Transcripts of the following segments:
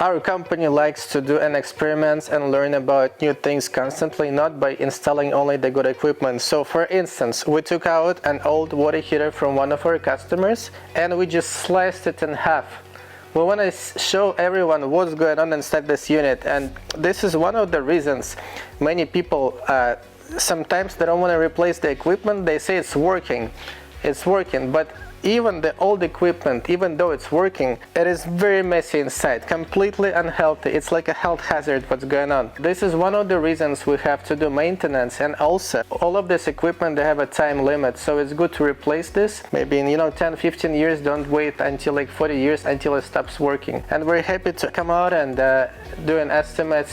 Our company likes to do an experiments and learn about new things constantly, not by installing only the good equipment. So for instance, we took out an old water heater from one of our customers and we just sliced it in half. We want to show everyone what's going on inside this unit, and this is one of the reasons many people sometimes they don't want to replace the equipment. They say it's working, but even the old equipment, even though it's working, it is very messy inside, completely unhealthy. It's like a health hazard what's going on. This is one of the reasons we have to do maintenance, and also all of this equipment, they have a time limit, so it's good to replace this maybe in 10-15 years. Don't wait until like 40 years until it stops working. And we're happy to come out and do an estimate,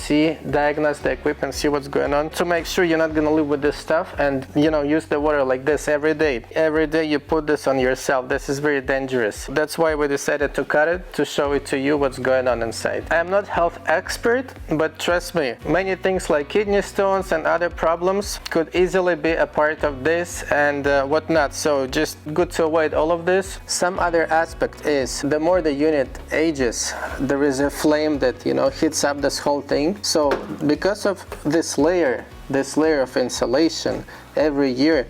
diagnose the equipment, see what's going on, to make sure you're not gonna live with this stuff and use the water like this every day. Every day you put this on yourself. This is very dangerous. That's why we decided to cut it, to show it to you what's going on inside. I am not health expert, but trust me, many things like kidney stones and other problems could easily be a part of this and whatnot. So just good to avoid all of this. Some other aspect is the more the unit ages, there is a flame that heats up this whole thing. So because of this layer of insulation, every year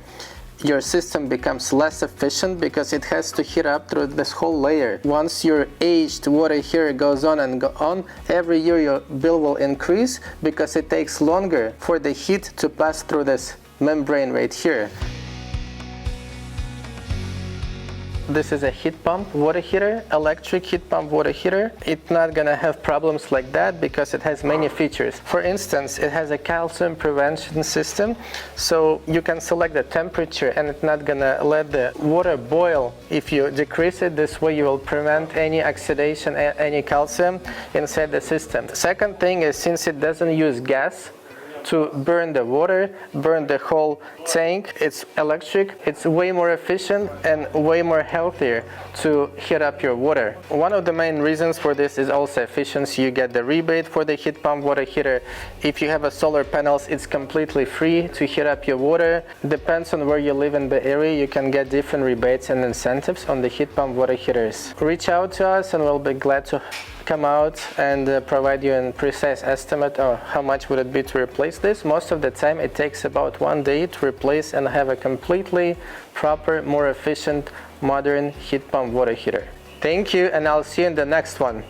your system becomes less efficient because it has to heat up through this whole layer. Once your aged water heater goes on and on, every year your bill will increase because it takes longer for the heat to pass through this membrane right here. This is a heat pump water heater, electric heat pump water heater. It's not gonna have problems like that because it has many features. For instance, it has a calcium prevention system, so you can select the temperature and it's not gonna let the water boil. If you decrease it, this way you will prevent any oxidation, any calcium inside the system. Second thing is, since it doesn't use gas to burn the water, burn the whole tank, it's electric, it's way more efficient and way more healthier to heat up your water. One of the main reasons for this is also efficiency. You get the rebate for the heat pump water heater. If you have a solar panels, it's completely free to heat up your water. Depends on where you live in the area, you can get different rebates and incentives on the heat pump water heaters. Reach out to us and we'll be glad to come out and provide you a precise estimate of how much would it be to replace this. Most of the time it takes about 1 day to replace and have a completely proper, more efficient, modern heat pump water heater. Thank you, and I'll see you in the next one.